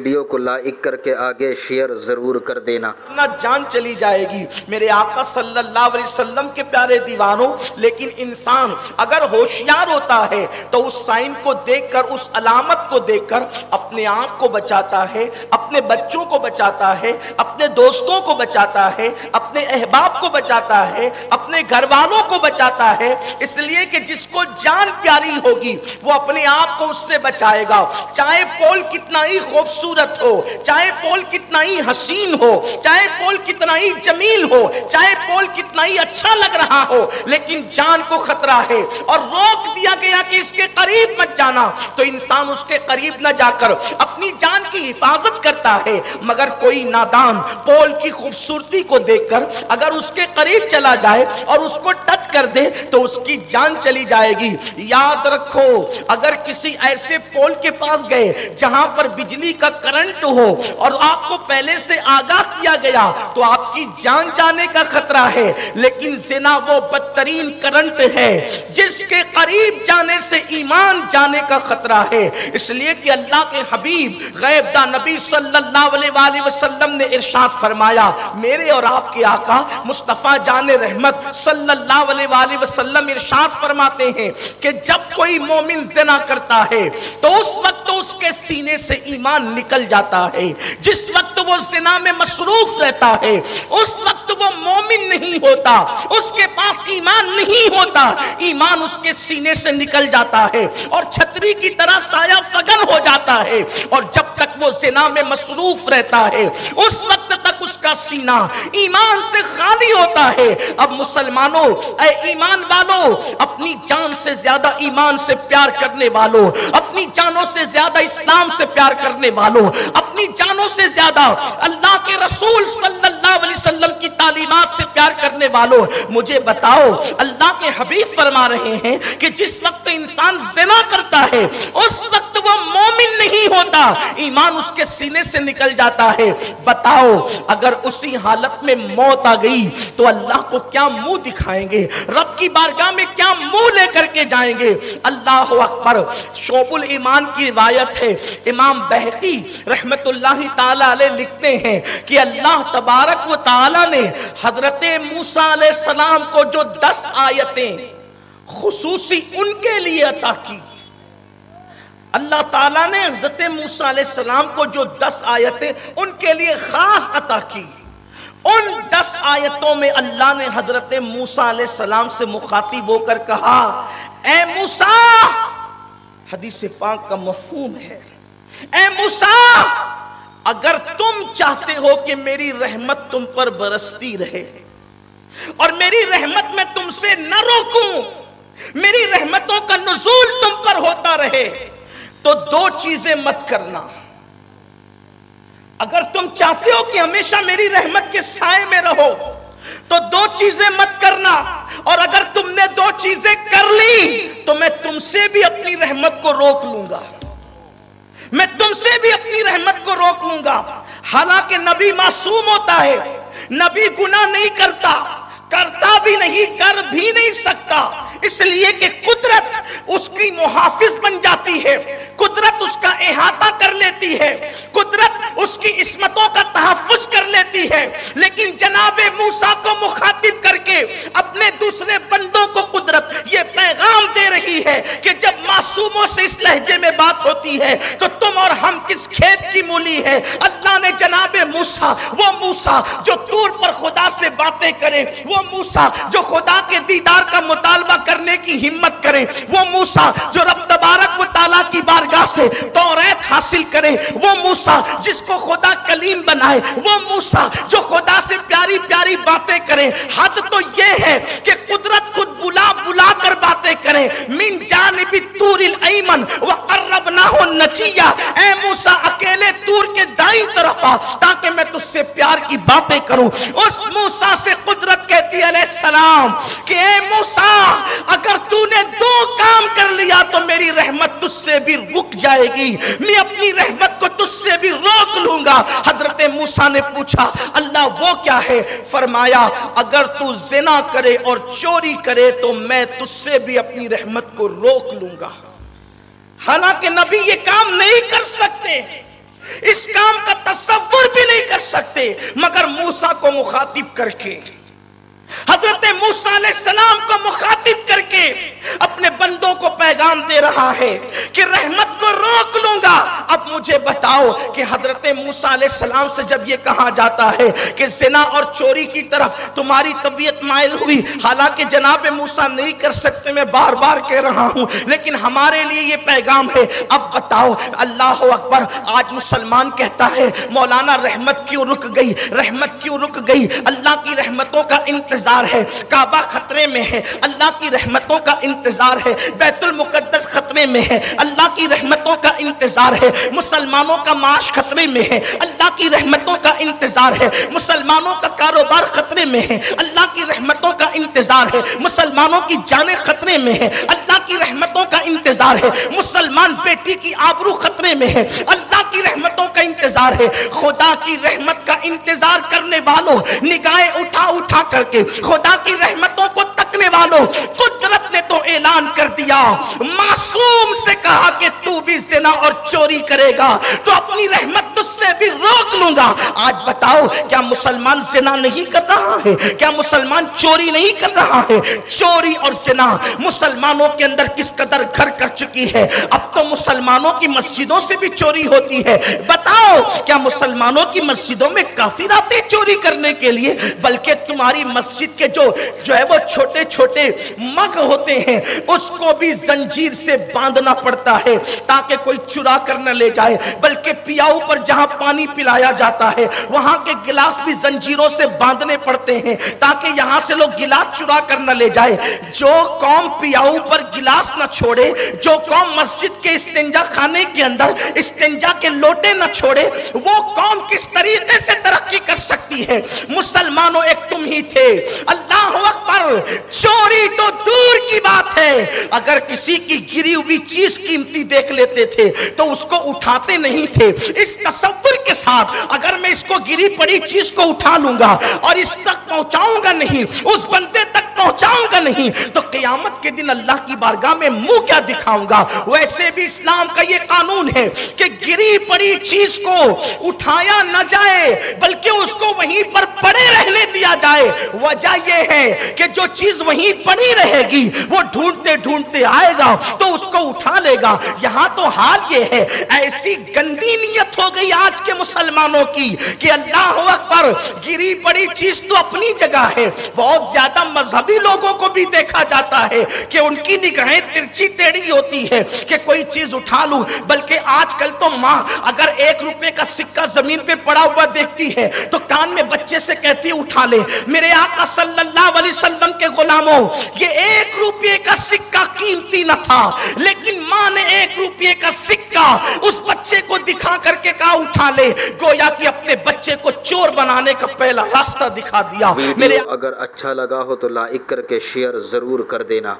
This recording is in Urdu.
ویڈیو کو لائک کر کے آگے شیئر ضرور کر دینا۔ نہ جان چلی جائے گی میرے آقا صلی اللہ علیہ وسلم کے پیارے دیوانوں۔ لیکن انسان اگر ہوشیار ہوتا ہے تو اس سائن کو دیکھ کر، اس علامت کو دیکھ کر اپنے آپ کو بچاتا ہے، اپنے بچوں کو بچاتا ہے، اپنے دوستوں کو بچاتا ہے، اپنے احباب کو بچاتا ہے، اپنے گھر والوں کو بچاتا ہے۔ اس لیے کہ جس کو جان پیاری ہوگی وہ اپنے آپ کو اس سے بچائے گا، چاہے پول کتنا ہی خوبصورت ہو، چاہے پول کتنا ہی حسین ہو، چاہے پول کتنا ہی جمیل ہو، چاہے پول کتنا ہی اچھا لگ رہا ہو، لیکن جان کو خطرہ ہے اور روک دیا گیا کہ اس کے قریب مت جانا، تو انسان اس کے قریب نہ جا کر اپنی جان کی حفاظت کرتا ہے۔ مگر کوئی نادان پول کی خوبصورتی کو دیکھ کر اگر اس کے قریب چلا جائے اور اس کو ٹچ کر دے تو اس کی جان چلی جائے گی۔ یاد رکھو، اگر کسی ایسے پول کے پاس گئے جہاں پر بجلی کا کرنٹ ہو اور آپ کو پہلے سے آگاہ کیا گیا تو آپ کی جان جانے کا خطرہ ہے، لیکن زنا وہ بدترین کرنٹ ہے جس کے قریب جانے سے ایمان جانے کا خطرہ ہے۔ اس لیے کہ اللہ کے حبیب غیب داں نبی صلی اللہ علیہ وآلہ وسلم نے ارشاد فرمایا، میرے اور آپ کے آقا مصطفیٰ جان رحمت صلی اللہ علیہ وآلہ وسلم ارشاد فرماتے ہیں کہ جب کوئی مومن زنا کرتا ہے تو اس وقت اس کے سینے سے ایمان نکل جاتا ہے۔ جس وقت وہ زنا میں مصروف رہتا ہے اس وقت وہ مومن نہیں ہوتا، اس کے پاس ایمان نہیں ہوتا، ایمان اس کے سینے سے نکل جاتا ہے اور چھتری کی طرح سایہ فگن ہو جاتا ہے، اور جب تک وہ زنا میں مصروف رہتا ہے اس وقت تک اس کا سینہ ایمان سے خالی ہوتا ہے۔ اب مسلمانوں، اے ایمان والوں، اپنی جان سے زیادہ ایمان سے پیار کرنے والوں، اپنی جانوں سے زیادہ اسلام سے پیار کرنے والوں، اپنی جانوں سے زیادہ اللہ کے رسول صلی اللہ علیہ وسلم کی تعلیمات سے پیار کرنے والوں، مجھے بتاؤ، اللہ کے حبیب فرما رہے ہیں کہ جس وقت انسان زنا کرتا ہے اس وقت وہ مومن نہیں ہوتا، ایمان اس کے سینے سے نکل جاتا ہے۔ بتاؤ، اگر اسی حالت میں موت آ گئی تو اللہ کو کیا منہ دکھائیں گے، رب کی بارگاہ میں کیا منہ لے کر کے جائیں گے؟ اللہ اکبر۔ شعب الایمان کی روایت ہے، امام بہقی رحمت اللہ تعالی علیہ لکھتے ہیں کہ اللہ تبارک و تعالی نے حضرت موسیٰ علیہ السلام کو جو 10 آیتیں خصوصی ان کے لیے عطا کی، اللہ تعالیٰ نے حضرت موسیٰ علیہ السلام کو جو 10 آیتیں ان کے لیے خاص عطا کی، ان 10 آیتوں میں اللہ نے حضرت موسیٰ علیہ السلام سے مخاطب ہو کر کہا، اے موسیٰ، حدیث پاک کا مفہوم ہے، اے موسیٰ، اگر تم چاہتے ہو کہ میری رحمت تم پر برستی رہے اور میری رحمت میں تم سے نہ روکوں، میری رحمتوں کا نزول تم پر ہوتا رہے، تو 2 چیزیں مت کرنا۔ اگر تم چاہتے ہو کہ ہمیشہ میری رحمت کے سائے میں رہو تو 2 چیزیں مت کرنا، اور اگر تم نے 2 چیزیں کر لی تو میں تم سے بھی اپنی رحمت کو روک لوں گا، میں تم سے بھی اپنی رحمت کو روک لوں گا۔ حالانکہ نبی معصوم ہوتا ہے، نبی گناہ نہیں کرتا، کرتا بھی نہیں، کر بھی نہیں سکتا، اس لیے کہ قدرت اس کی محافظ بن جاتی ہے، قدرت اس کا احاطہ کر لیتی ہے، قدرت اس کی عصمتوں کا تحفظ کر لیتی ہے۔ لیکن جناب موسیٰ کو مخاطب کر کے اپنے دوسرے بندوں کو قدرت یہ پیغام دے رہی ہے کہ جب معصوموں سے اس لہجے میں بات ہوتی ہے تو تم اور ہم کس کھیت کی مولی ہے۔ اللہ نے جناب موسیٰ، وہ موسیٰ جو طور پر خدا سے باتیں کرے، وہ موسیٰ جو خدا کے دیدار کا مطالبہ کرنے کی ہمت کرے، وہ موسیٰ جو رب تبارک و تعالیٰ کی بارگاہ سے توریت حاصل کرے، وہ موسیٰ جس کو خدا کلیم بنائے، وہ موسیٰ جو خدا سے پیاری پیاری باتیں کرے۔ حد تو یہ ہے کہ قدرت خود بلا بلا کر باتیں کرے، من جانب طور الایمن وقربناہ نجیہ، اے موسیٰ اکیلے طور کے دائیں طرف آ تاکہ میں تجھ سے پیار کی باتیں کروں۔ اس موسیٰ سے قدرت کہتی علیہ السلام کہ اے موسیٰ، اگر تو نے 2 کام کر لیا تو میری رحمت تجھ سے بھی رک جائے گی، میں اپنی رحمت کو تجھ سے بھی روک لوں گا۔ حضرت موسیٰ نے پوچھا، اللہ وہ کیا ہے؟ فرمایا، اگر تو زنا کرے اور چوری کرے تو میں تجھ سے بھی اپنی رحمت کو روک لوں گا۔ حالانکہ نبی یہ کام نہیں کر سکتے، اس کام کا تصور بھی نہیں کر سکتے، مگر موسیٰ کو مخاطب کر کے، حضرت موسیٰ علیہ السلام کو مخاطب کر کے اپنے بندوں کو پیغام دے رہا ہے کہ رحمت کو روک لوں گا۔ اب مجھے بتاؤ کہ حضرت موسیٰ علیہ السلام سے جب یہ کہا جاتا ہے کہ زنا اور چوری کی طرف تمہاری طبیعت مائل ہوئی، حالانکہ جناب موسیٰ نہیں کر سکتے، میں بار بار کہہ رہا ہوں، لیکن ہمارے لیے یہ پیغام ہے۔ اب بتاؤ، اللہ اکبر، آج مسلمان کہتا ہے مولانا رحمت کیوں رک گئی، رحمت کیوں رک گئی؟ اللہ کی رحمتوں کا انتظار ہے، کعبہ خطرے میں ہے، اللہ کی رحمتوں کا انتظار ہے، بیت المقدس خطرے میں ہے، اللہ کی رحمتوں کا انتظار ہے، مسلمانوں کا معاش خطرے میں ہے، اللہ کی رحمتوں کا انتظار ہے، مسلمانوں کا کاروبار خطرے میں ہے، اللہ کی رحمتوں کا انتظار ہے، مسلمانوں کی جانیں خطرے میں ہے، اللہ کی رحمتوں کا انتظار ہے، مسلمان بیٹی کی آبرو خطرے میں ہے، اللہ کی رحمتوں کا انتظار ہے۔ خدا کی رحمت کا انتظار کرنے والوں، نگاہیں اٹھا اٹھا کر کے خدا کی رحمتوں کو تکنے والوں، قدرت نے تو اعلان کر دیا، معصوم سے کہا کہ تو بھی زنا اور چوری کرے گا تو اپنی رحمت تجھ سے بھی روک لوں گا۔ آج بتاؤ، کیا مسلمان زنا نہیں کر رہا ہے؟ کیا مسلمان چوری نہیں کر رہا ہے؟ چوری اور زنا مسلمانوں کے اندر کس قدر گھر کر چکی ہے، اب تو مسلمانوں کی مسجدوں سے بھی چوری ہوتی ہے۔ بتاؤ، کیا مسلمانوں کی مسجدوں میں کافر آتے چوری کرنے کے لیے؟ بلکہ تمہاری مسجد کے جو ہے وہ چھوٹے چھوٹے مگ ہوتے ہیں، اس کو بھی زنجیر سے باندھنا پڑتا ہے تاکہ کوئی چرا کر نہ لے جائے، بلکہ پیاؤ پر جہاں پانی پلایا جاتا ہے وہاں کے گلاس بھی زنجیروں سے باندھنے پڑتے ہیں تاکہ یہاں سے لوگ گلاس چرا کر نہ لے جائے۔ جو قوم پیاؤ پر گلاس نہ چھوڑے، جو قوم مسجد کے استنجا خانے کے اندر استنجا کے لوٹے نہ چھوڑے، وہ قوم کس طریقے سے ترقی کر سکتی ہے؟ مسلمانوں، ایک تم ہی تھے، اللہ اکبر، چوری تو دور کی بات ہے، اگر کسی کی گری ہوئی چیز قیمتی دیکھ لیتے تھے تو اس کو اٹھاتے نہیں تھے، اس تصور کے ساتھ اگر میں اس کو گری پڑی چیز کو اٹھا لوں گا اور اس تک پہنچاؤں گا نہیں، اس بندے تک پہنچاؤں گا نہیں، تو قیامت کے دن اللہ کی بارگاہ میں منہ کیا دکھاؤں گا؟ ویسے بھی اسلام کا یہ قانون ہے کہ گری پڑی چیز کو اٹھایا نہ جائے بلکہ اس کو وہیں پر پڑے رہنے دیا جائے۔ وجہ یہ ہے کہ جو چیز وہیں پڑی رہے گی وہ ڈھونڈتے ڈھونڈتے آئے گا تو اس کو اٹھا لے گا۔ یہاں تو حال یہ ہے، ایسی گندی نیت ہو گئی آج کے مسلمانوں کی کہ اللہ اکبر، گری پڑی چیز تو اپنی جگہ ہے، بہت زیادہ مذہبی لوگوں کو بھی دیکھا جاتا ہے کہ ان کی نگاہیں ترچھی ٹیڑھی ہوتی ہے کہ کوئی چیز اٹھا لوں، بلکہ آج کل تو ماں اگر 1 روپے کا سکہ زمین پہ پڑا ہوا دیکھتی ہے تو کان میں بچے سے کہتی ہے اٹھا لے۔ میرے آقا صلی اللہ علیہ وسلم کے غلاموں، یہ 1 روپے کا سکہ قیمتی نہ تھا، لیکن ماں نے 1 روپے کا سکہ اس بچے کو دکھا کر کے کہا اٹھا لے، گویا کہ اپنے بچے کو چور بنانے کا پہلا راستہ دکھا دیا۔ ویڈیو اگر اچھا لگا ہو تو لائک کر کے شیئر ضرور کر دینا۔